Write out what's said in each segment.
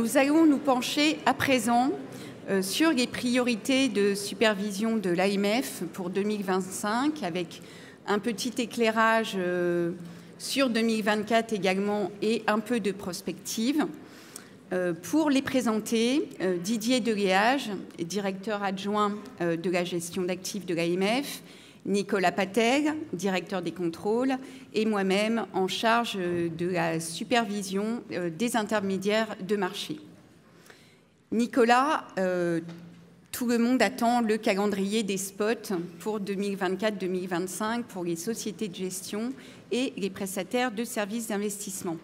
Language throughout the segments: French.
Nous allons nous pencher à présent sur les priorités de supervision de l'AMF pour 2025, avec un petit éclairage sur 2024 également et un peu de prospective. Pour les présenter, Didier Deléage, directeur adjoint de la gestion d'actifs de l'AMF, Nicolas Patel, directeur des contrôles, et moi-même en charge de la supervision des intermédiaires de marché. Nicolas, tout le monde attend le calendrier des spots pour 2024-2025 pour les sociétés de gestion et les prestataires de services d'investissement.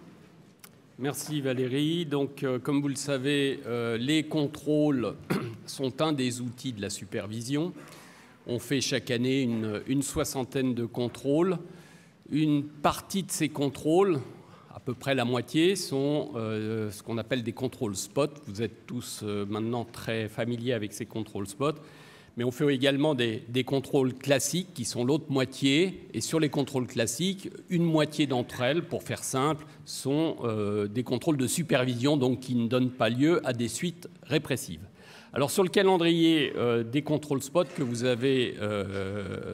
Merci Valérie. Donc, comme vous le savez, les contrôles sont un des outils de la supervision. On fait chaque année une soixantaine de contrôles. Une partie de ces contrôles, à peu près la moitié, sont ce qu'on appelle des contrôles spot. Vous êtes tous maintenant très familiers avec ces contrôles spot. Mais on fait également des contrôles classiques qui sont l'autre moitié. Et sur les contrôles classiques, une moitié d'entre elles, pour faire simple, sont des contrôles de supervision, donc qui ne donnent pas lieu à des suites répressives. Alors sur le calendrier des contrôles spot que vous avez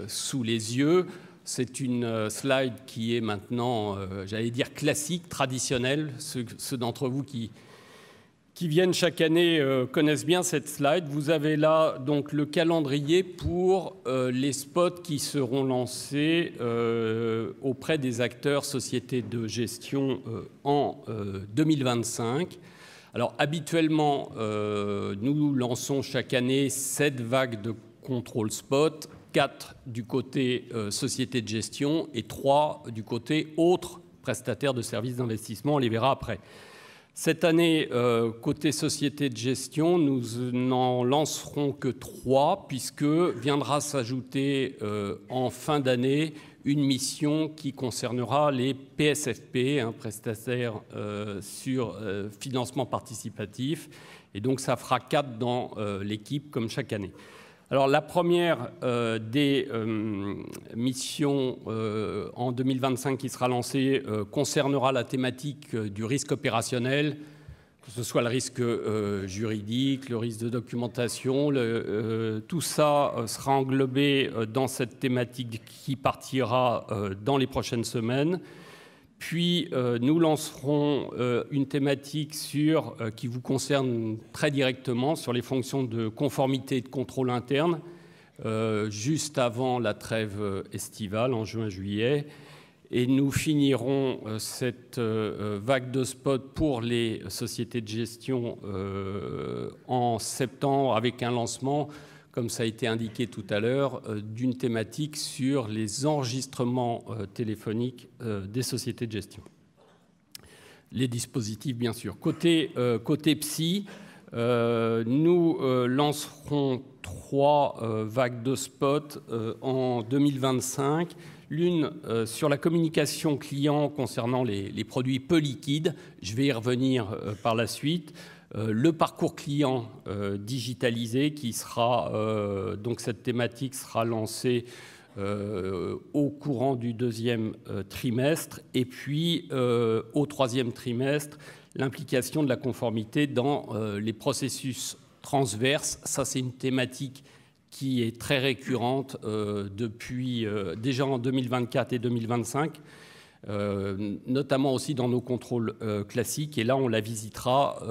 sous les yeux, c'est une slide qui est maintenant, j'allais dire, classique, traditionnelle. Ceux d'entre vous qui viennent chaque année connaissent bien cette slide. Vous avez là donc le calendrier pour les spots qui seront lancés auprès des acteurs sociétés de gestion en 2025. Alors habituellement, nous lançons chaque année 7 vagues de contrôle spot, 4 du côté société de gestion et 3 du côté autres prestataires de services d'investissement. On les verra après. Cette année, côté société de gestion, nous n'en lancerons que 3, puisque viendra s'ajouter en fin d'année une mission qui concernera les PSFP, prestataires sur financement participatif. Et donc, ça fera 4 dans l'équipe, comme chaque année. Alors, la première des missions en 2025 qui sera lancée concernera la thématique du risque opérationnel, que ce soit le risque juridique, le risque de documentation. Tout ça sera englobé dans cette thématique qui partira dans les prochaines semaines. Puis, nous lancerons une thématique qui vous concerne très directement sur les fonctions de conformité et de contrôle interne, juste avant la trêve estivale, en juin-juillet. Et nous finirons cette vague de spot pour les sociétés de gestion en septembre avec un lancement, comme ça a été indiqué tout à l'heure, d'une thématique sur les enregistrements téléphoniques des sociétés de gestion. Les dispositifs, bien sûr. Côté psy, nous lancerons 3 vagues de spot en 2025. L'une sur la communication client concernant les produits peu liquides. Je vais y revenir par la suite. Le parcours client digitalisé qui sera, donc cette thématique sera lancée au courant du 2e trimestre. Et puis, au 3e trimestre, l'implication de la conformité dans les processus transverses. Ça, c'est une thématique qui est très récurrente depuis déjà en 2024 et 2025, notamment aussi dans nos contrôles classiques. Et là, on la visitera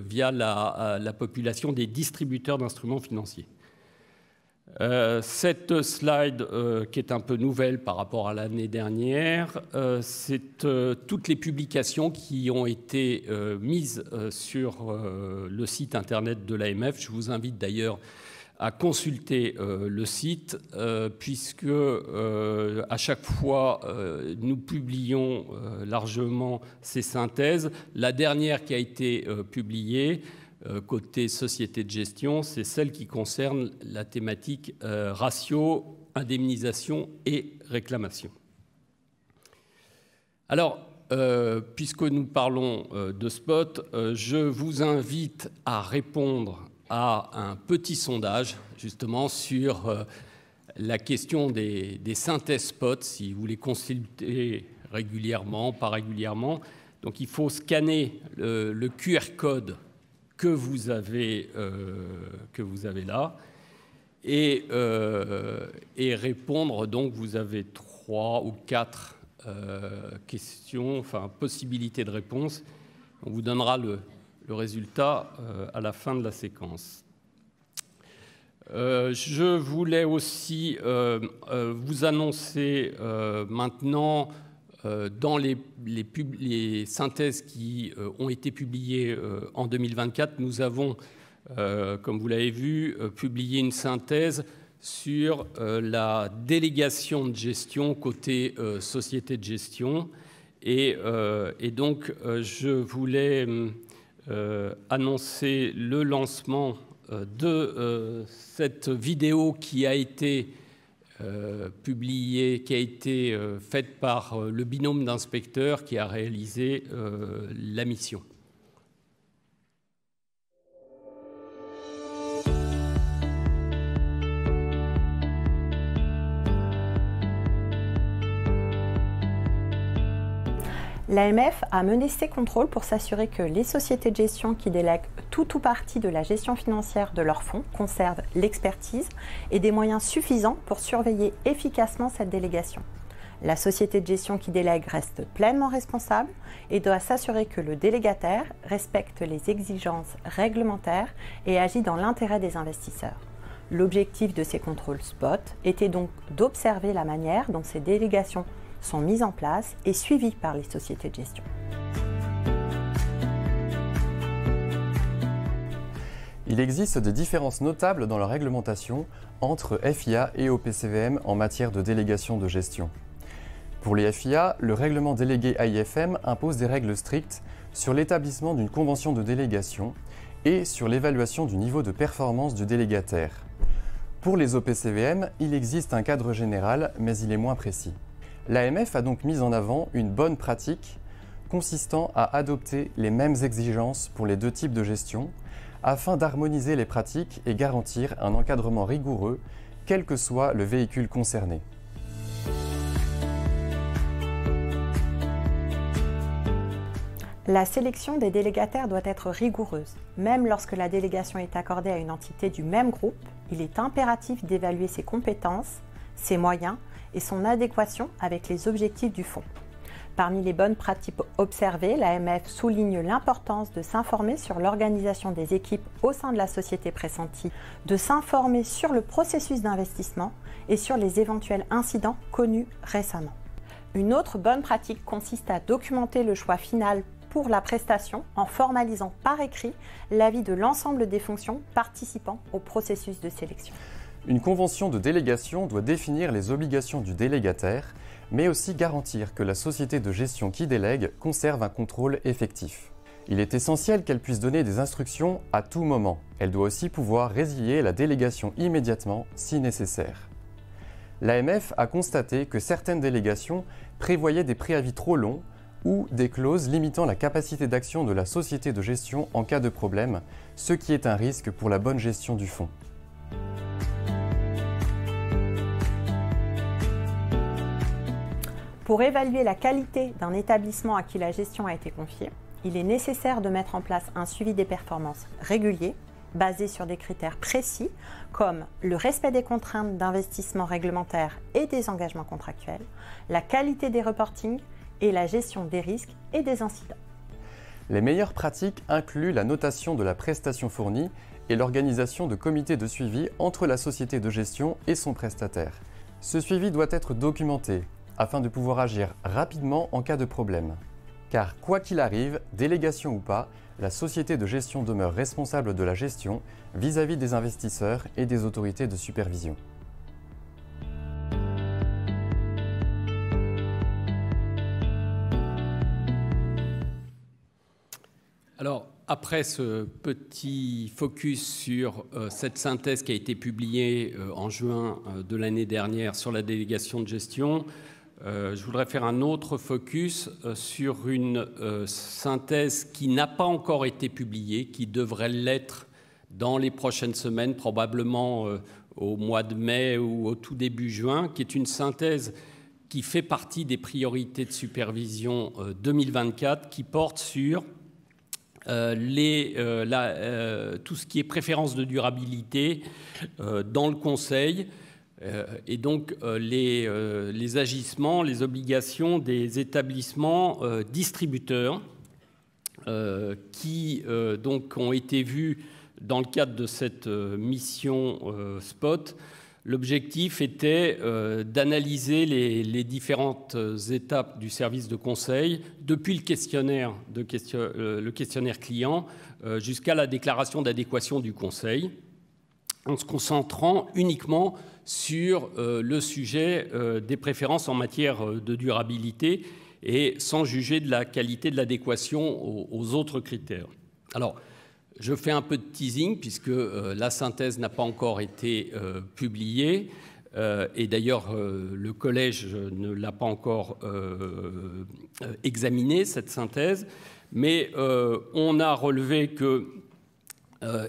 via la population des distributeurs d'instruments financiers. Cette slide, qui est un peu nouvelle par rapport à l'année dernière, c'est toutes les publications qui ont été mises sur le site internet de l'AMF. Je vous invite d'ailleurs à consulter le site, puisque à chaque fois, nous publions largement ces synthèses. La dernière qui a été publiée, côté société de gestion, c'est celle qui concerne la thématique ratio, indemnisation et réclamation. Alors, puisque nous parlons de spot, je vous invite à répondre à un petit sondage, justement, sur la question des synthèses spot, si vous les consultez régulièrement, pas régulièrement. Donc il faut scanner le QR code que vous avez là et répondre. Donc vous avez 3 ou 4 questions, enfin possibilités de réponse. On vous donnera le résultat à la fin de la séquence. Je voulais aussi vous annoncer maintenant dans les synthèses qui ont été publiées en 2024, nous avons, comme vous l'avez vu, publié une synthèse sur la délégation de gestion côté société de gestion. Et donc, je voulais annoncer le lancement de cette vidéo qui a été publiée, qui a été faite par le binôme d'inspecteurs qui a réalisé la mission. L'AMF a mené ses contrôles pour s'assurer que les sociétés de gestion qui délèguent tout ou partie de la gestion financière de leurs fonds conservent l'expertise et des moyens suffisants pour surveiller efficacement cette délégation. La société de gestion qui délègue reste pleinement responsable et doit s'assurer que le délégataire respecte les exigences réglementaires et agit dans l'intérêt des investisseurs. L'objectif de ces contrôles spot était donc d'observer la manière dont ces délégations sont mises en place et suivies par les sociétés de gestion. Il existe des différences notables dans la réglementation entre FIA et OPCVM en matière de délégation de gestion. Pour les FIA, le règlement délégué AIFM impose des règles strictes sur l'établissement d'une convention de délégation et sur l'évaluation du niveau de performance du délégataire. Pour les OPCVM, il existe un cadre général, mais il est moins précis. L'AMF a donc mis en avant une bonne pratique consistant à adopter les mêmes exigences pour les deux types de gestion afin d'harmoniser les pratiques et garantir un encadrement rigoureux, quel que soit le véhicule concerné. La sélection des délégataires doit être rigoureuse. Même lorsque la délégation est accordée à une entité du même groupe, il est impératif d'évaluer ses compétences, ses moyens et son adéquation avec les objectifs du fonds. Parmi les bonnes pratiques observées, l'AMF souligne l'importance de s'informer sur l'organisation des équipes au sein de la société pressentie, de s'informer sur le processus d'investissement et sur les éventuels incidents connus récemment. Une autre bonne pratique consiste à documenter le choix final pour la prestation en formalisant par écrit l'avis de l'ensemble des fonctions participant au processus de sélection. Une convention de délégation doit définir les obligations du délégataire, mais aussi garantir que la société de gestion qui délègue conserve un contrôle effectif. Il est essentiel qu'elle puisse donner des instructions à tout moment. Elle doit aussi pouvoir résilier la délégation immédiatement si nécessaire. L'AMF a constaté que certaines délégations prévoyaient des préavis trop longs ou des clauses limitant la capacité d'action de la société de gestion en cas de problème, ce qui est un risque pour la bonne gestion du fonds. Pour évaluer la qualité d'un établissement à qui la gestion a été confiée, il est nécessaire de mettre en place un suivi des performances régulier, basé sur des critères précis comme le respect des contraintes d'investissement réglementaires et des engagements contractuels, la qualité des reportings et la gestion des risques et des incidents. Les meilleures pratiques incluent la notation de la prestation fournie et l'organisation de comités de suivi entre la société de gestion et son prestataire. Ce suivi doit être documenté afin de pouvoir agir rapidement en cas de problème. Car quoi qu'il arrive, délégation ou pas, la société de gestion demeure responsable de la gestion vis-à-vis des investisseurs et des autorités de supervision. Alors, après ce petit focus sur cette synthèse qui a été publiée en juin de l'année dernière sur la délégation de gestion, je voudrais faire un autre focus sur une synthèse qui n'a pas encore été publiée, qui devrait l'être dans les prochaines semaines, probablement au mois de mai ou au tout début juin, qui est une synthèse qui fait partie des priorités de supervision 2024, qui porte sur tout ce qui est préférence de durabilité dans le conseil, et donc les agissements, les obligations des établissements distributeurs qui donc ont été vus dans le cadre de cette mission SPOT. L'objectif était d'analyser les différentes étapes du service de conseil, depuis le questionnaire client jusqu'à la déclaration d'adéquation du conseil, en se concentrant uniquement sur le sujet des préférences en matière de durabilité et sans juger de la qualité de l'adéquation aux autres critères. Alors, je fais un peu de teasing puisque la synthèse n'a pas encore été publiée et d'ailleurs le collège ne l'a pas encore examinée, cette synthèse, mais on a relevé que,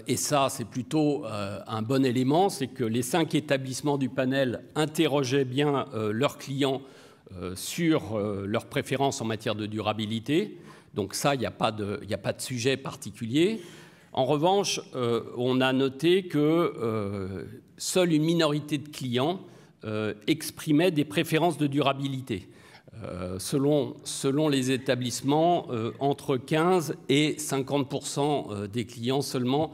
et ça c'est plutôt un bon élément, c'est que les 5 établissements du panel interrogeaient bien leurs clients sur leurs préférences en matière de durabilité. Donc ça, il n'y a pas de sujet particulier. En revanche, on a noté que seule une minorité de clients exprimaient des préférences de durabilité. Selon les établissements, entre 15 et 50% des clients seulement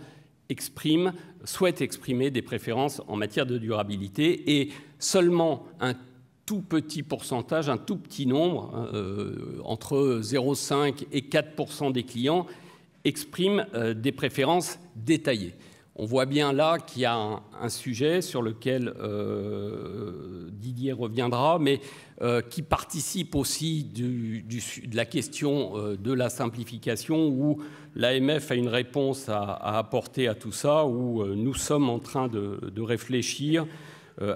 souhaitent exprimer des préférences en matière de durabilité, et seulement un tout petit pourcentage, un tout petit nombre, entre 0,5 et 4% des clients expriment des préférences détaillées. On voit bien là qu'il y a un sujet sur lequel Didier reviendra, mais qui participe aussi de la question de la simplification, où l'AMF a une réponse à apporter à tout ça, où nous sommes en train de réfléchir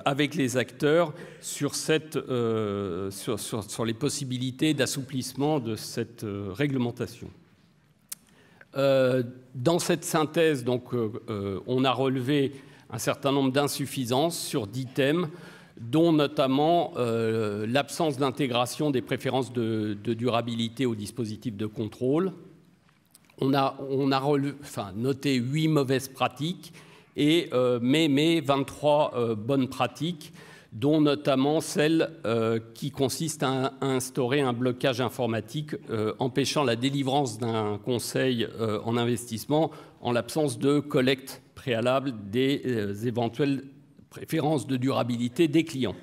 avec les acteurs sur les possibilités d'assouplissement de cette réglementation. Dans cette synthèse, donc, on a relevé un certain nombre d'insuffisances sur 10 thèmes, dont notamment l'absence d'intégration des préférences de durabilité au dispositif de contrôle. On a noté 8 mauvaises pratiques, mais 23 bonnes pratiques, dont notamment celle qui consiste à instaurer un blocage informatique empêchant la délivrance d'un conseil en investissement en l'absence de collecte préalable des éventuelles préférences de durabilité des clients.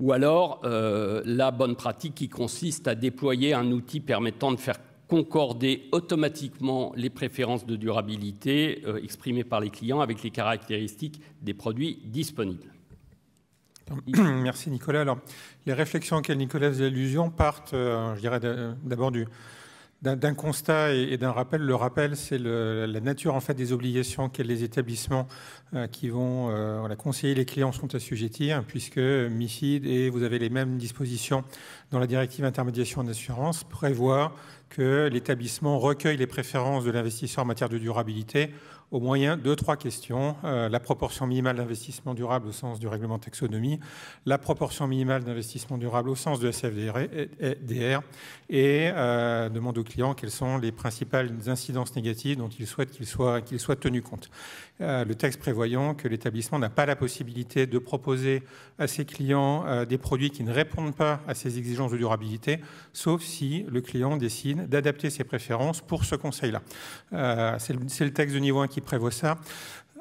Ou alors la bonne pratique qui consiste à déployer un outil permettant de faire concorder automatiquement les préférences de durabilité exprimées par les clients avec les caractéristiques des produits disponibles. Merci Nicolas. Alors, les réflexions auxquelles Nicolas faisait allusion partent, je dirais, d'abord d'un constat et d'un rappel. Le rappel, c'est la nature en fait des obligations que les établissements qui vont conseiller les clients sont assujettis, puisque MiFID et vous avez les mêmes dispositions dans la directive intermédiation en assurance prévoit que l'établissement recueille les préférences de l'investisseur en matière de durabilité au moyen de 3 questions. La proportion minimale d'investissement durable au sens du règlement taxonomie, la proportion minimale d'investissement durable au sens de SFDR et demande aux clients quelles sont les principales incidences négatives dont ils souhaitent qu'il soit tenu compte. Le texte prévoyant que l'établissement n'a pas la possibilité de proposer à ses clients des produits qui ne répondent pas à ces exigences de durabilité, sauf si le client décide d'adapter ses préférences pour ce conseil-là. C'est le texte de niveau 1 qui prévoit ça.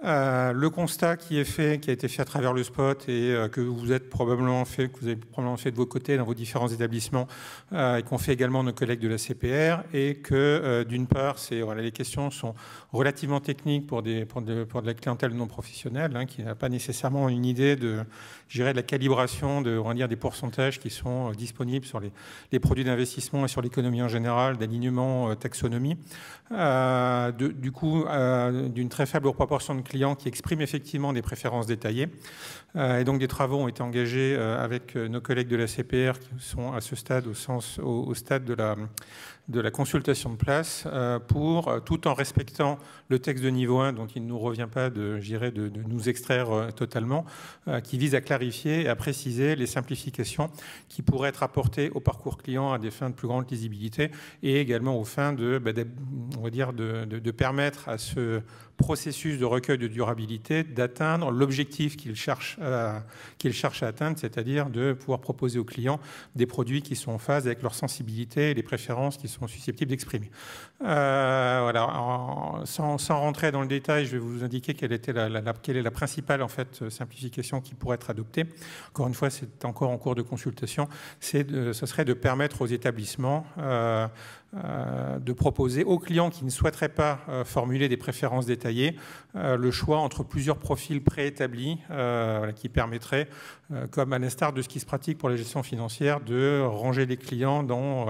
Le constat qui a été fait à travers le spot et que vous avez probablement fait de vos côtés dans vos différents établissements et qu'ont fait également nos collègues de la CPR, et que d'une part, les questions sont relativement techniques pour de la clientèle non professionnelle, qui n'a pas nécessairement une idée de la calibration des pourcentages qui sont disponibles sur les produits d'investissement et sur l'économie en général, d'alignement taxonomie. Du coup, d'une très faible proportion de clients qui expriment effectivement des préférences détaillées. Et donc des travaux ont été engagés avec nos collègues de la CPR qui sont à ce stade au stade de la consultation de place tout en respectant le texte de niveau 1, dont il ne nous revient pas de nous extraire totalement, qui vise à clarifier et à préciser les simplifications qui pourraient être apportées au parcours client à des fins de plus grande lisibilité et également aux fins de permettre à ce processus de recueil de durabilité d'atteindre l'objectif qu'il cherche à atteindre, c'est-à-dire de pouvoir proposer aux clients des produits qui sont en phase avec leur sensibilité et les préférences qui sont susceptibles d'exprimer. Voilà. Sans rentrer dans le détail, je vais vous indiquer quelle est la principale en fait, simplification qui pourrait être adoptée. Encore une fois, c'est encore en cours de consultation. Ce serait de permettre aux établissements de proposer aux clients qui ne souhaiteraient pas formuler des préférences détaillées le choix entre plusieurs profils préétablis qui permettraient, comme à l'instar de ce qui se pratique pour la gestion financière, de ranger les clients dans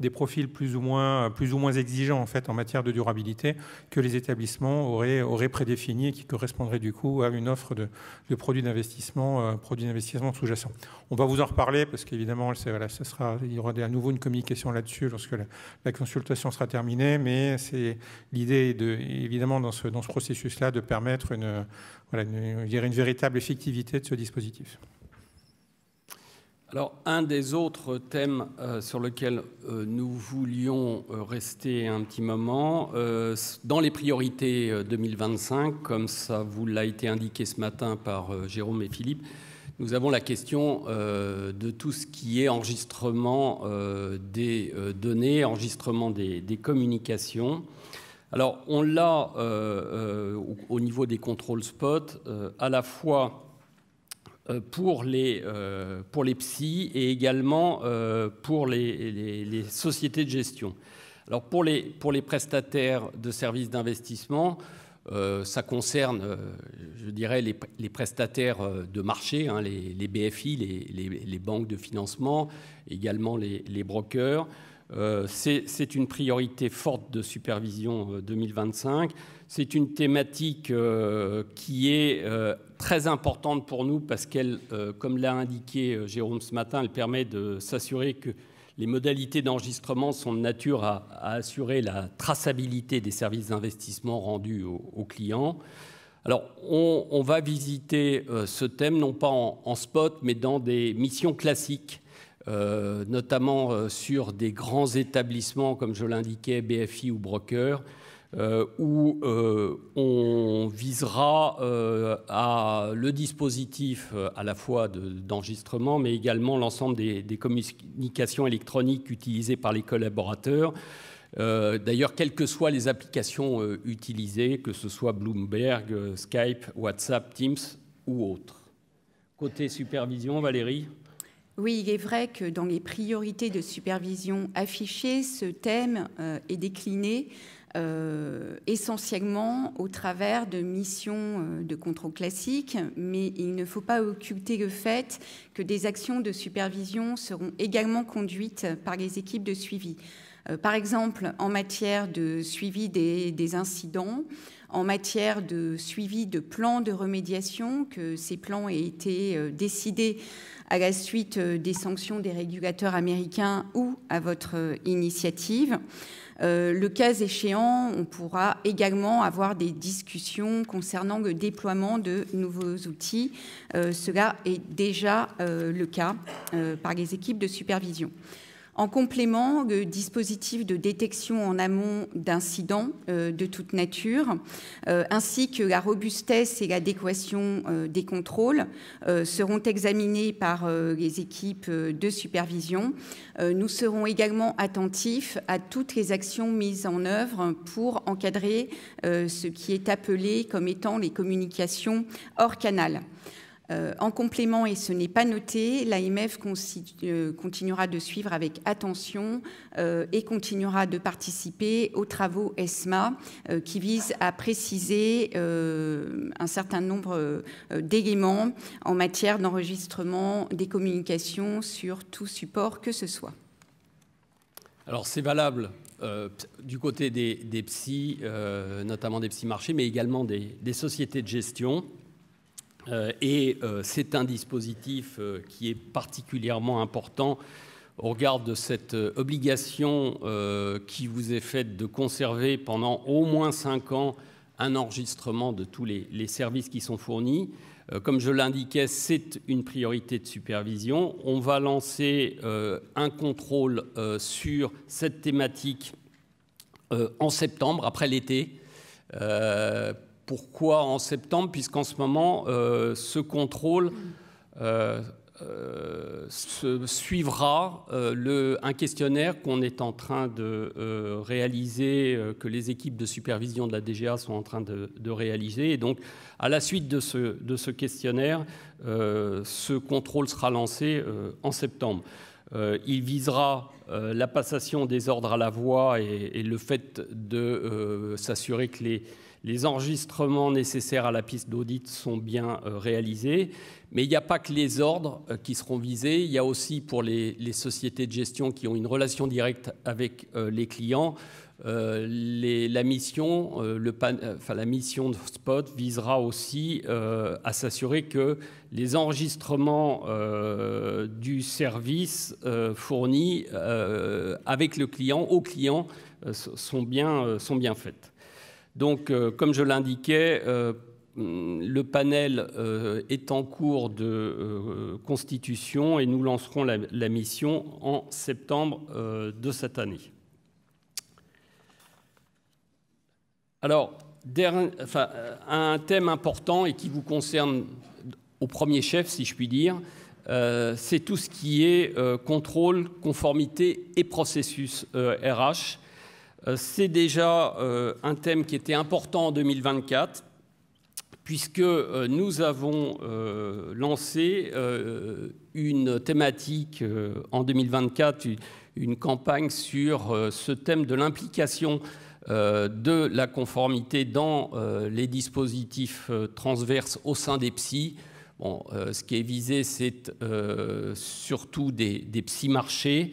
des profils plus ou moins exigeants en fait en matière de durabilité que les établissements auraient prédéfinis et qui correspondraient du coup à une offre de produits d'investissement sous-jacents. On va vous en reparler parce qu'évidemment il y aura à nouveau une communication là-dessus lorsque la consultation sera terminée, mais c'est l'idée évidemment dans ce processus-là de permettre une véritable effectivité de ce dispositif. Alors, un des autres thèmes sur lequel nous voulions rester un petit moment, dans les priorités 2025, comme ça vous l'a été indiqué ce matin par Jérôme et Philippe, nous avons la question de tout ce qui est enregistrement des données, enregistrement des communications. Alors, on l'a au niveau des contrôles spot, à la fois pour les psys et également pour les sociétés de gestion. Alors, pour les prestataires de services d'investissement, ça concerne, je dirais, les prestataires de marché, hein, les BFI, les banques de financement, également les brokers. C'est une priorité forte de supervision 2025. C'est une thématique qui est très importante pour nous parce qu'elle, comme l'a indiqué Jérôme ce matin, elle permet de s'assurer que les modalités d'enregistrement sont de nature à assurer la traçabilité des services d'investissement rendus aux clients. Alors, on va visiter ce thème, non pas en spot, mais dans des missions classiques, notamment sur des grands établissements, comme je l'indiquais, BFI ou brokers, où on visera le dispositif à la fois d'enregistrement, mais également l'ensemble des communications électroniques utilisées par les collaborateurs. D'ailleurs, quelles que soient les applications utilisées, que ce soit Bloomberg, Skype, WhatsApp, Teams ou autres. Côté supervision, Valérie ? Oui, il est vrai que dans les priorités de supervision affichées, ce thème est décliné essentiellement au travers de missions de contrôle classiques, mais il ne faut pas occulter le fait que des actions de supervision seront également conduites par les équipes de suivi. Par exemple, en matière de suivi des incidents, en matière de suivi de plans de remédiation, que ces plans aient été décidés à la suite des sanctions des régulateurs américains ou à votre initiative. Le cas échéant, on pourra également avoir des discussions concernant le déploiement de nouveaux outils. Cela est déjà le cas par les équipes de supervision. En complément, le dispositif de détection en amont d'incidents de toute nature, ainsi que la robustesse et l'adéquation des contrôles seront examinés par les équipes de supervision. Nous serons également attentifs à toutes les actions mises en œuvre pour encadrer ce qui est appelé comme étant les communications hors canal. En complément, et ce n'est pas noté, l'AMF continuera de suivre avec attention et continuera de participer aux travaux ESMA qui visent à préciser un certain nombre d'éléments en matière d'enregistrement des communications sur tout support que ce soit. Alors c'est valable du côté des psys, notamment des psys marchés, mais également des sociétés de gestion. Et c'est un dispositif qui est particulièrement important au regard de cette obligation qui vous est faite de conserver pendant au moins 5 ans un enregistrement de tous les services qui sont fournis. Comme je l'indiquais, c'est une priorité de supervision. On va lancer un contrôle sur cette thématique en septembre, après l'été. Pourquoi en septembre? Puisqu'en ce moment, ce contrôle suivra un questionnaire qu'on est en train de réaliser, que les équipes de supervision de la DGA sont en train de réaliser. Et donc, à la suite de ce questionnaire, ce contrôle sera lancé en septembre. Il visera la passation des ordres à la voix et le fait de s'assurer que les enregistrements nécessaires à la piste d'audit sont bien réalisés. Mais il n'y a pas que les ordres qui seront visés. Il y a aussi pour les sociétés de gestion qui ont une relation directe avec les clients, la mission de Spot visera aussi à s'assurer que les enregistrements du service fourni avec le client, au client, sont bien faits. Donc, comme je l'indiquais, le panel est en cours de constitution et nous lancerons la mission en septembre de cette année. Alors, un thème important et qui vous concerne au premier chef, si je puis dire, c'est tout ce qui est contrôle, conformité et processus RH. C'est déjà un thème qui était important en 2024, puisque nous avons lancé une thématique en 2024, une campagne sur ce thème de l'implication de la conformité dans les dispositifs transverses au sein des PSI. Bon, ce qui est visé, c'est surtout des PSI-marchés.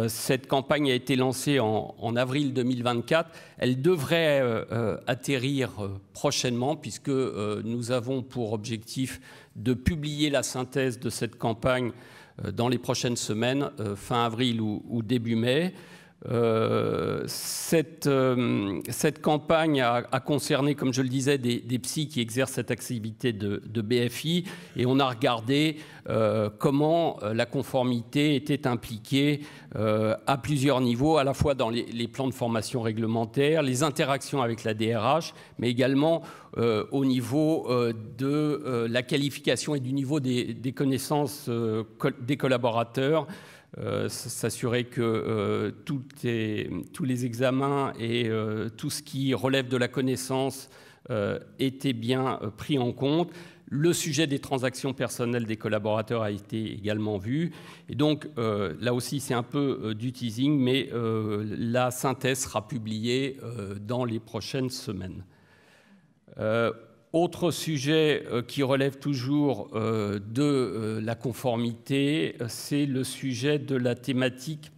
Cette campagne a été lancée en avril 2024. Elle devrait atterrir prochainement puisque nous avons pour objectif de publier la synthèse de cette campagne dans les prochaines semaines, fin avril ou début mai. Cette campagne a concerné, comme je le disais, des psys qui exercent cette activité de BFI et on a regardé comment la conformité était impliquée à plusieurs niveaux, à la fois dans les plans de formation réglementaire, les interactions avec la DRH, mais également au niveau de la qualification et du niveau des connaissances des collaborateurs. S'assurer que tous les examens et tout ce qui relève de la connaissance était bien pris en compte. Le sujet des transactions personnelles des collaborateurs a été également vu. Et donc, là aussi, c'est un peu du teasing, mais la synthèse sera publiée dans les prochaines semaines. Autre sujet qui relève toujours de la conformité, c'est le sujet de la thématique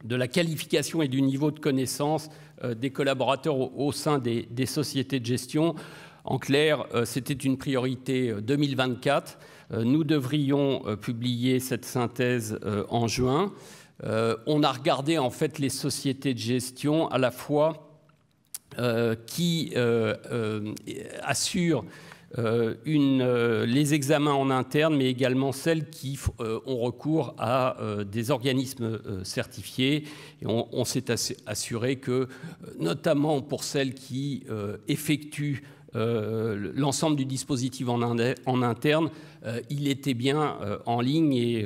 de la qualification et du niveau de connaissance des collaborateurs au sein des sociétés de gestion. En clair, c'était une priorité 2024. Nous devrions publier cette synthèse en juin. On a regardé en fait les sociétés de gestion à la fois qui assurent les examens en interne, mais également celles qui ont recours à des organismes certifiés. Et on s'est assuré que, notamment pour celles qui effectuent l'ensemble du dispositif en interne, il était bien en ligne et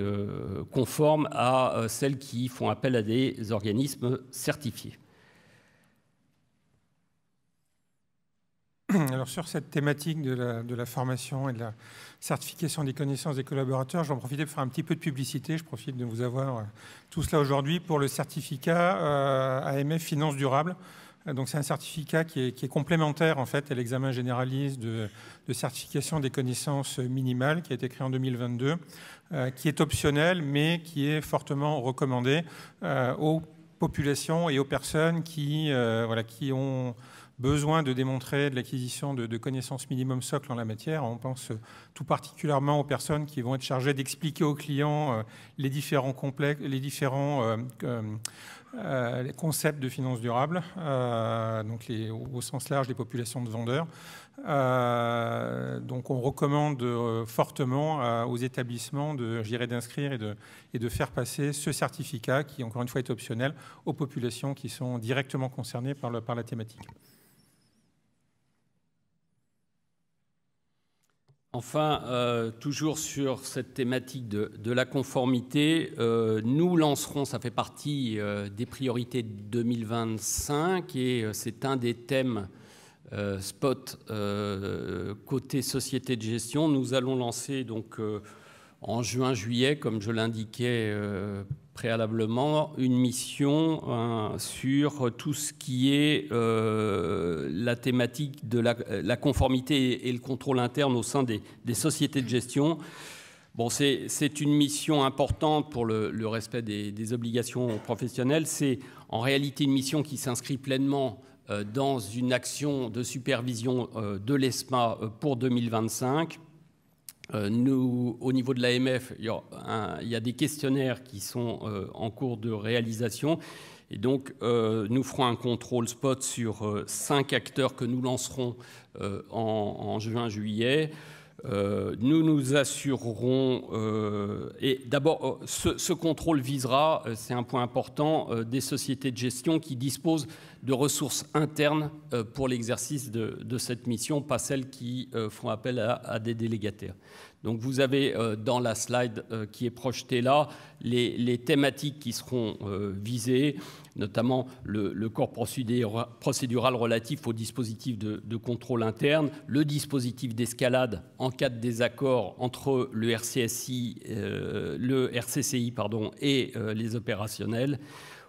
conforme à celles qui font appel à des organismes certifiés. Alors sur cette thématique de la formation et de la certification des connaissances des collaborateurs, j'en profite pour faire un petit peu de publicité. Je profite de vous avoir tous là aujourd'hui pour le certificat AMF Finance Durable. Donc c'est un certificat qui est complémentaire en fait à l'examen généraliste de certification des connaissances minimales qui a été créé en 2022, qui est optionnel mais qui est fortement recommandé aux populations et aux personnes qui ont besoin de démontrer de l'acquisition de connaissances minimum socle en la matière. On pense tout particulièrement aux personnes qui vont être chargées d'expliquer aux clients les différents concepts de finances durables, donc au sens large des populations de vendeurs. Donc on recommande fortement aux établissements d'inscrire et de faire passer ce certificat qui, encore une fois, est optionnel aux populations qui sont directement concernées par la thématique. Enfin, toujours sur cette thématique de la conformité, nous lancerons, ça fait partie des priorités de 2025 et c'est un des thèmes spot côté société de gestion. Nous allons lancer donc en juin-juillet, comme je l'indiquais préalablement, une mission sur tout ce qui est la thématique de la conformité et le contrôle interne au sein des sociétés de gestion. Bon, c'est une mission importante pour le respect des obligations professionnelles. C'est en réalité une mission qui s'inscrit pleinement dans une action de supervision de l'ESMA pour 2025. Nous, au niveau de l'AMF, il y a des questionnaires qui sont en cours de réalisation. Et donc, nous ferons un contrôle spot sur 5 acteurs que nous lancerons en juin-juillet. Nous nous assurerons, et d'abord, ce contrôle visera, c'est un point important, des sociétés de gestion qui disposent de ressources internes pour l'exercice de cette mission, pas celles qui font appel à des délégataires. Donc vous avez dans la slide qui est projetée là les thématiques qui seront visées, notamment le corps procédural relatif au dispositif de contrôle interne, le dispositif d'escalade en cas de désaccord entre le RCCI et les opérationnels,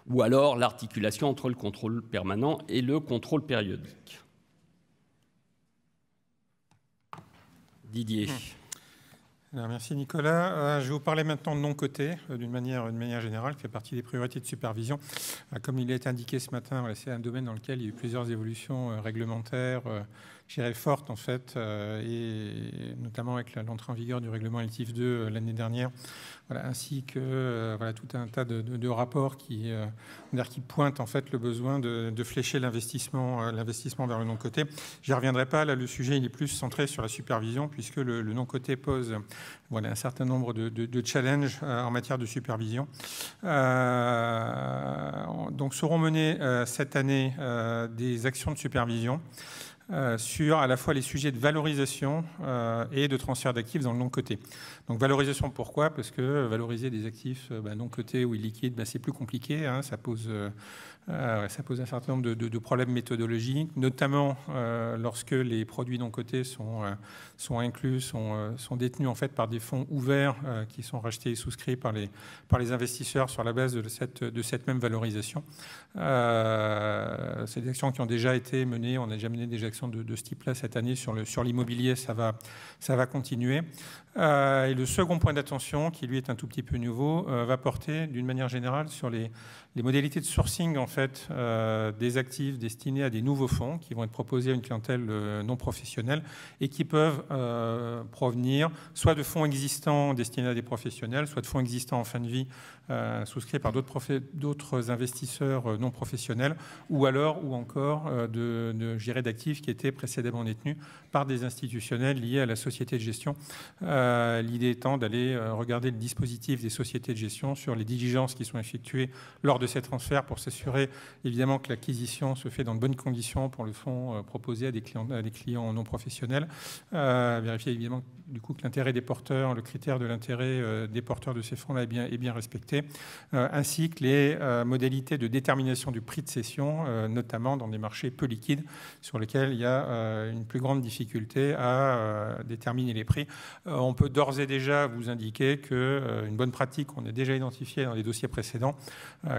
ou alors l'articulation entre le contrôle permanent et le contrôle périodique. Didier. Alors, merci Nicolas. Je vais vous parler maintenant de non-coté d'une manière générale, qui fait partie des priorités de supervision. Comme il est indiqué ce matin, voilà, c'est un domaine dans lequel il y a eu plusieurs évolutions réglementaires, je dirais fortes en fait, et notamment avec l'entrée en vigueur du règlement LTIF 2 l'année dernière, voilà, ainsi que voilà, tout un tas de rapports qui pointent en fait le besoin de flécher l'investissement vers le non-coté. J'y reviendrai pas, là le sujet il est plus centré sur la supervision puisque le non-coté pose voilà, un certain nombre de challenges en matière de supervision. Donc seront menées cette année des actions de supervision sur à la fois les sujets de valorisation et de transfert d'actifs dans le non-coté. Donc valorisation, pourquoi? Parce que valoriser des actifs non cotés ou illiquides, c'est plus compliqué, hein, ça pose un certain nombre de problèmes méthodologiques, notamment lorsque les produits non cotés sont inclus, sont détenus en fait par des fonds ouverts qui sont rachetés et souscrits par les investisseurs sur la base de cette même valorisation. C'est des actions qui ont déjà été menées, on a déjà mené des actions de ce type-là cette année sur l'immobilier, ça va continuer. Et le second point d'attention, qui lui est un tout petit peu nouveau, va porter d'une manière générale sur les modalités de sourcing en fait, des actifs destinés à des nouveaux fonds qui vont être proposés à une clientèle non professionnelle et qui peuvent provenir soit de fonds existants destinés à des professionnels, soit de fonds existants en fin de vie souscrits par d'autres investisseurs non professionnels ou encore d'actifs qui étaient précédemment détenus par des institutionnels liés à la société de gestion. L'idée étant d'aller regarder le dispositif des sociétés de gestion sur les diligences qui sont effectuées lors de ces transferts pour s'assurer évidemment que l'acquisition se fait dans de bonnes conditions pour le fonds proposé à des clients non professionnels. Vérifier évidemment du coup que l'intérêt des porteurs, le critère de l'intérêt des porteurs de ces fonds-là est bien respecté, ainsi que les modalités de détermination du prix de cession, notamment dans des marchés peu liquides sur lesquels il y a une plus grande difficulté à déterminer les prix. On peut d'ores et déjà vous indiquer qu'une bonne pratique qu'on a déjà identifiée dans les dossiers précédents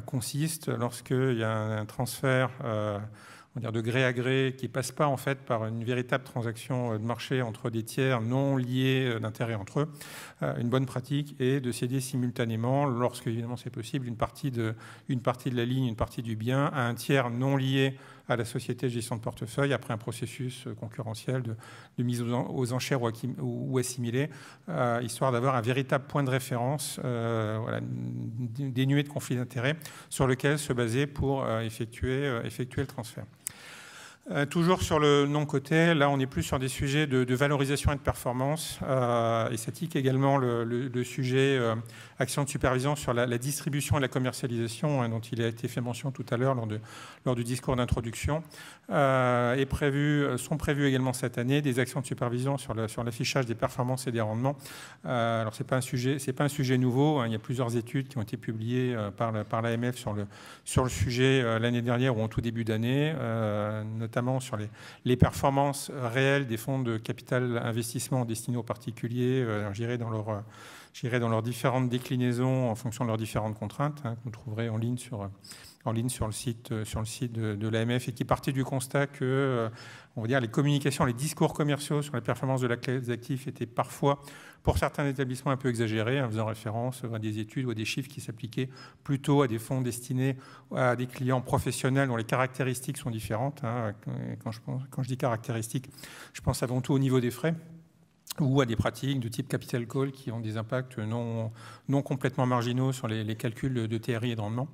consiste, lorsqu'il y a un transfert de gré à gré, qui ne passe pas en fait par une véritable transaction de marché entre des tiers non liés d'intérêt entre eux. Une bonne pratique est de céder simultanément, lorsque évidemment c'est possible, une partie de la ligne, une partie du bien à un tiers non lié à la société de gestion de portefeuille après un processus concurrentiel de mise aux enchères ou assimilé, histoire d'avoir un véritable point de référence dénué de conflit d'intérêts sur lequel se baser pour effectuer le transfert. Toujours sur le non-coté, là on est plus sur des sujets de valorisation et de performance, et ça tique également le sujet action de supervision sur la distribution et la commercialisation, hein, dont il a été fait mention tout à l'heure lors du discours d'introduction. Sont prévues également cette année des actions de supervision sur l'affichage des performances et des rendements. Alors c'est pas un sujet nouveau, hein, il y a plusieurs études qui ont été publiées par l'AMF sur le sujet l'année dernière ou en tout début d'année, notamment sur les performances réelles des fonds de capital investissement destinés aux particuliers, j'irai dans leurs différentes déclinaisons en fonction de leurs différentes contraintes, hein, que vous trouverez en ligne sur le site de l'AMF, et qui partait du constat que on va dire, les communications, les discours commerciaux sur les performances de la classe des actifs étaient parfois, pour certains établissements, un peu exagérés, en faisant référence à des études ou à des chiffres qui s'appliquaient plutôt à des fonds destinés à des clients professionnels dont les caractéristiques sont différentes. Hein. Quand je dis caractéristiques, je pense avant tout au niveau des frais, ou à des pratiques de type capital call qui ont des impacts non complètement marginaux sur les calculs de TRI et de rendement.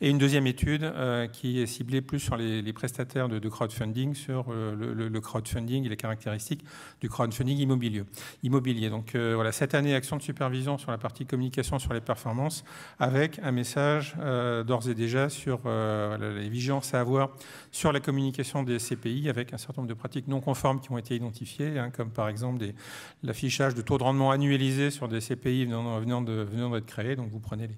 Et une deuxième étude qui est ciblée plus sur les prestataires de crowdfunding, sur le crowdfunding et les caractéristiques du crowdfunding immobilier. Donc voilà, cette année, action de supervision sur la partie communication sur les performances, avec un message d'ores et déjà sur les vigilances à avoir sur la communication des CPI, avec un certain nombre de pratiques non conformes qui ont été identifiées, hein, comme par exemple l'affichage de taux de rendement annualisé sur des CPI venant d'être créés. Donc vous prenez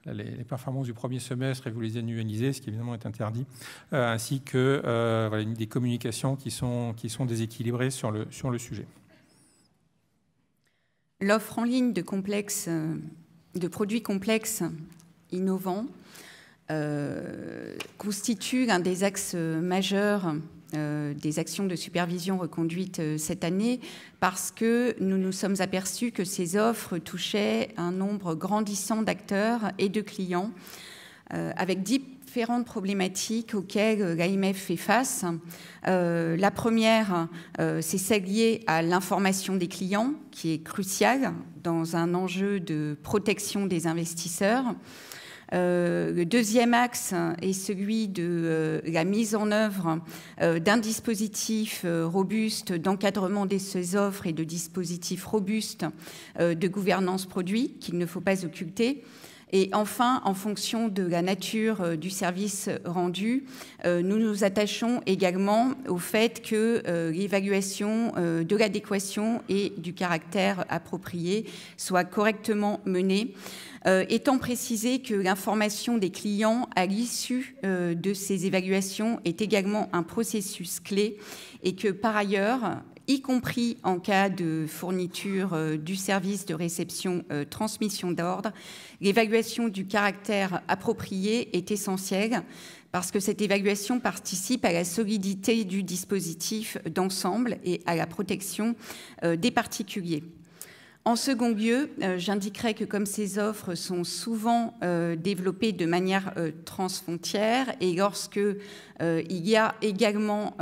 les performances du premier semestre et vous les annualisez, ce qui évidemment est interdit, ainsi que des communications qui sont déséquilibrées sur le sujet. L'offre en ligne de produits complexes innovants constitue un des axes majeurs des actions de supervision reconduites cette année, parce que nous nous sommes aperçus que ces offres touchaient un nombre grandissant d'acteurs et de clients, avec différentes problématiques auxquelles l'AMF fait face. La première, c'est celle liée à l'information des clients, qui est cruciale dans un enjeu de protection des investisseurs. Le deuxième axe est celui de la mise en œuvre d'un dispositif robuste d'encadrement de ces offres et de dispositifs robustes de gouvernance produit qu'il ne faut pas occulter. Et enfin, en fonction de la nature du service rendu, nous nous attachons également au fait que l'évaluation de l'adéquation et du caractère approprié soit correctement menée, étant précisé que l'information des clients à l'issue de ces évaluations est également un processus clé, et que par ailleurs, y compris en cas de fourniture du service de réception-transmission d'ordre, l'évaluation du caractère approprié est essentielle, parce que cette évaluation participe à la solidité du dispositif d'ensemble et à la protection des particuliers. En second lieu, j'indiquerai que comme ces offres sont souvent développées de manière transfrontière, et lorsque il y a également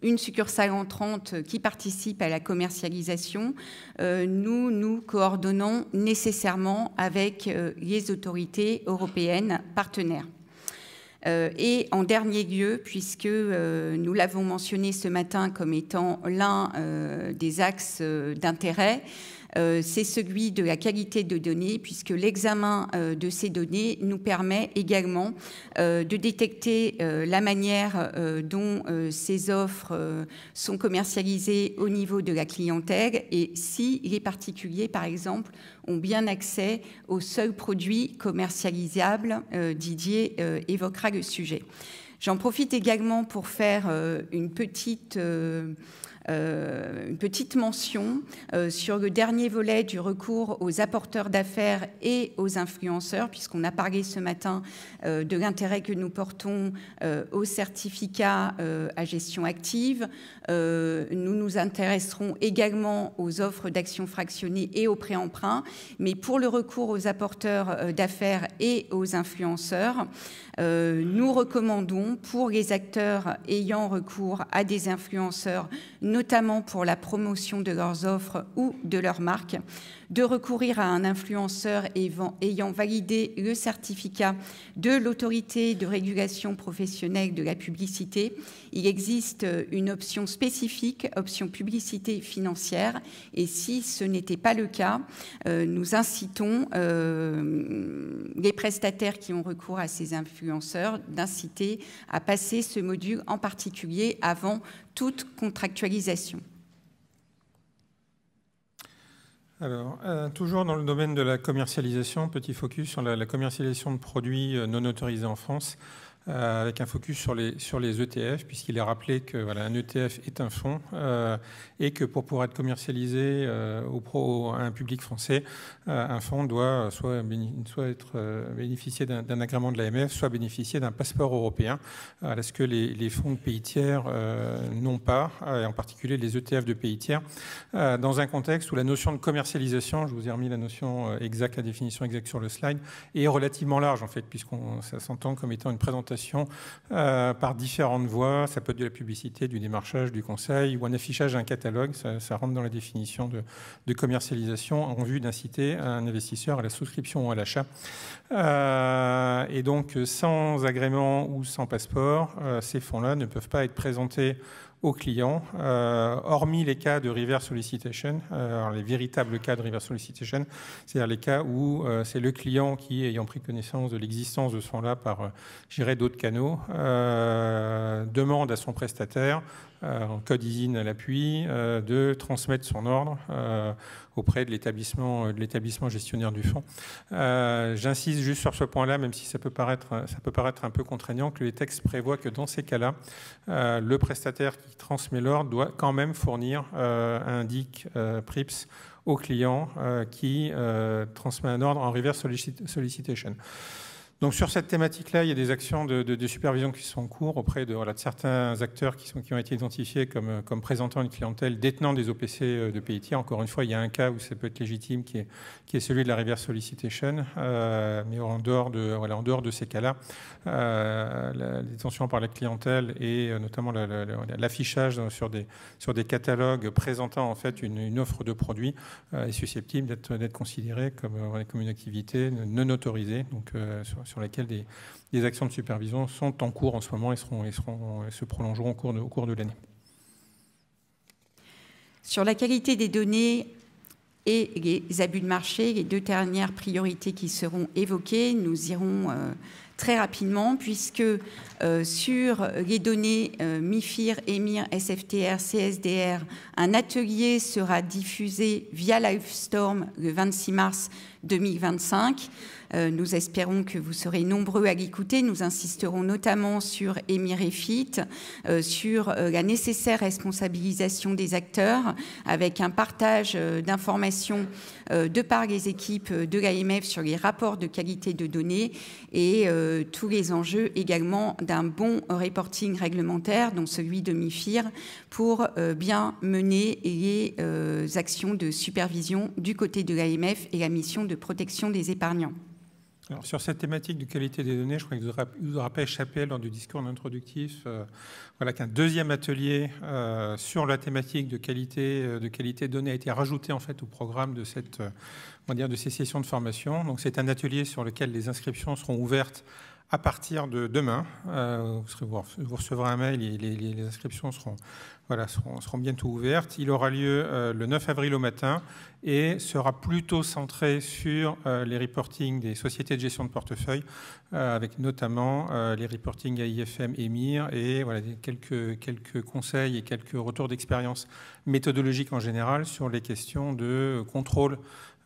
une succursale entrante qui participe à la commercialisation, nous nous coordonnons nécessairement avec les autorités européennes partenaires. Et en dernier lieu, puisque nous l'avons mentionné ce matin comme étant l'un des axes d'intérêt, c'est celui de la qualité de données, puisque l'examen de ces données nous permet également de détecter la manière dont ces offres sont commercialisées au niveau de la clientèle, et si les particuliers, par exemple, ont bien accès aux seuls produits commercialisables. Didier évoquera le sujet. J'en profite également pour faire une petite une petite mention sur le dernier volet du recours aux apporteurs d'affaires et aux influenceurs, puisqu'on a parlé ce matin de l'intérêt que nous portons aux certificats à gestion active. Nous nous intéresserons également aux offres d'actions fractionnées et aux prêt-emprunt, mais pour le recours aux apporteurs d'affaires et aux influenceurs, nous recommandons pour les acteurs ayant recours à des influenceurs, notamment pour la promotion de leurs offres ou de leurs marques, de recourir à un influenceur ayant validé le certificat de l'autorité de régulation professionnelle de la publicité. Il existe une option spécifique, option publicité financière, et si ce n'était pas le cas, nous incitons les prestataires qui ont recours à ces influenceurs d'inciter à passer ce module en particulier avant toute contractualisation. Alors, toujours dans le domaine de la commercialisation, petit focus sur la commercialisation de produits non autorisés en France, avec un focus sur les ETF, puisqu'il est rappelé que voilà, un ETF est un fonds et que pour pouvoir être commercialisé à un public français, un fonds doit soit bénéficier d'un agrément de l'AMF, soit bénéficier d'un passeport européen, ce que les fonds de pays tiers n'ont pas, et en particulier les ETF de pays tiers, dans un contexte où la notion de commercialisation, je vous ai remis la notion exacte, la définition exacte sur le slide, est relativement large en fait, ça s'entend comme étant une présentation par différentes voies. Ça peut être de la publicité, du démarchage, du conseil ou un affichage d'un catalogue. Ça rentre dans la définition de commercialisation en vue d'inciter un investisseur à la souscription ou à l'achat. Et donc, sans agrément ou sans passeport, ces fonds-là ne peuvent pas être présentés aux clients, hormis les cas de reverse solicitation, les véritables cas de reverse solicitation, c'est-à-dire les cas où c'est le client qui, ayant pris connaissance de l'existence de ce fonds-là par, d'autres canaux, demande à son prestataire, en code ISIN à l'appui, de transmettre son ordre auprès de l'établissement gestionnaire du fonds. J'insiste juste sur ce point-là, même si ça peut paraître un peu contraignant, que les textes prévoient que dans ces cas-là, le prestataire qui transmet l'ordre doit quand même fournir un DIC PRIPS au client qui transmet un ordre en reverse solicitation. Donc sur cette thématique-là, il y a des actions de supervision qui sont en cours auprès de certains acteurs qui ont été identifiés comme présentant une clientèle détenant des OPC de pays tiers. Encore une fois, il y a un cas où ça peut être légitime qui est celui de la reverse solicitation, mais en dehors de ces cas-là, la détention par la clientèle et notamment l'affichage sur des catalogues présentant en fait une offre de produits est susceptible d'être considéré comme une activité non autorisée. Donc sur laquelle des actions de supervision sont en cours en ce moment et se prolongeront au cours de l'année. Sur la qualité des données et les abus de marché, les deux dernières priorités qui seront évoquées, nous irons très rapidement, puisque sur les données MIFIR, EMIR, SFTR, CSDR, un atelier sera diffusé via Livestorm le 26 mars 2025. Nous espérons que vous serez nombreux à l'écouter. Nous insisterons notamment sur EMIR et FIT, sur la nécessaire responsabilisation des acteurs, avec un partage d'informations de par les équipes de l'AMF sur les rapports de qualité de données et tous les enjeux également d'un bon reporting réglementaire, dont celui de MIFIR, pour bien mener les actions de supervision du côté de l'AMF et la mission de protection des épargnants. Alors, sur cette thématique de qualité des données, je crois qu'il ne vous aura pas échappé lors du discours introductif qu'un deuxième atelier sur la thématique de qualité de données a été rajouté en fait au programme de ces sessions de formation. Donc c'est un atelier sur lequel les inscriptions seront ouvertes à partir de demain. Vous recevrez un mail et les inscriptions seront bientôt ouvertes. Il aura lieu le 9 avril au matin et sera plutôt centré sur les reportings des sociétés de gestion de portefeuille, avec notamment les reportings AIFM EMIR et voilà, quelques conseils et quelques retours d'expérience méthodologiques en général sur les questions de contrôle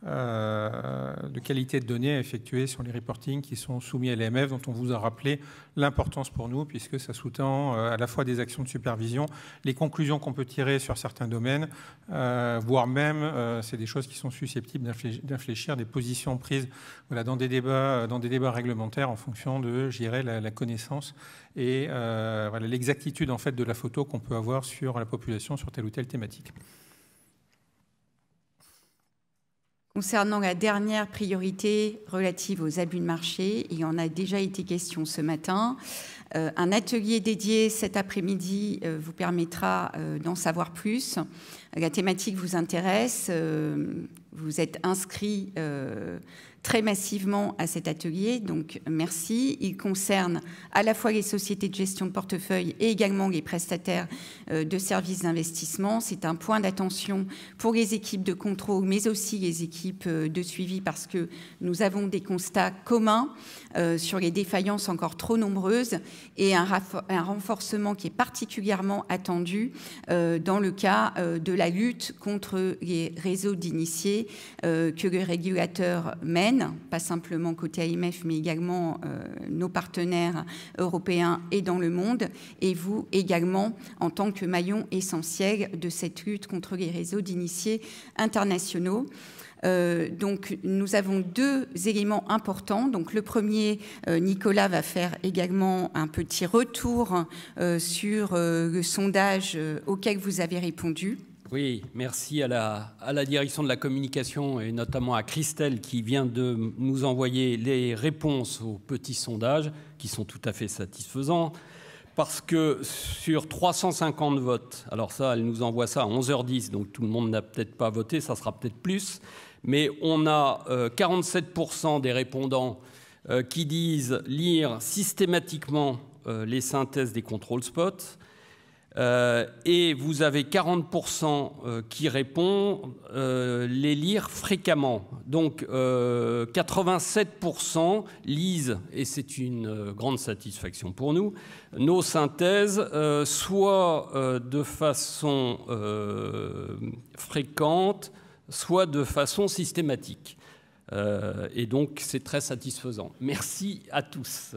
de qualité de données à effectuer sur les reportings qui sont soumis à l'AMF, dont on vous a rappelé l'importance pour nous, puisque ça sous-tend à la fois des actions de supervision, les conclusions qu'on peut tirer sur certains domaines, voire même, c'est des choses qui sont susceptibles d'infléchir des positions prises voilà, dans des débats réglementaires en fonction de, je dirais, la connaissance et voilà, l'exactitude en fait, de la photo qu'on peut avoir sur la population sur telle ou telle thématique. Concernant la dernière priorité relative aux abus de marché, il y en a déjà été question ce matin. Un atelier dédié cet après-midi vous permettra d'en savoir plus. La thématique vous intéresse. Vous êtes inscrits très massivement à cet atelier, donc merci. Il concerne à la fois les sociétés de gestion de portefeuille et également les prestataires de services d'investissement. C'est un point d'attention pour les équipes de contrôle, mais aussi les équipes de suivi, parce que nous avons des constats communs sur les défaillances encore trop nombreuses et un renforcement qui est particulièrement attendu dans le cas de la lutte contre les réseaux d'initiés que le régulateur mène, pas simplement côté AMF, mais également nos partenaires européens et dans le monde, et vous également en tant que maillon essentiel de cette lutte contre les réseaux d'initiés internationaux. Donc, nous avons deux éléments importants. Donc, le premier, Nicolas va faire également un petit retour sur le sondage auquel vous avez répondu. Oui, merci à la direction de la communication et notamment à Christelle qui vient de nous envoyer les réponses aux petits sondages qui sont tout à fait satisfaisants. Parce que sur 350 votes, alors ça, elle nous envoie ça à 11h10, donc tout le monde n'a peut-être pas voté, ça sera peut-être plus, mais on a 47% des répondants qui disent lire systématiquement les synthèses des contrôles spot, et vous avez 40% qui répondent les lire fréquemment. Donc 87% lisent, et c'est une grande satisfaction pour nous, nos synthèses, soit de façon fréquente, soit de façon systématique. Et donc c'est très satisfaisant. Merci à tous.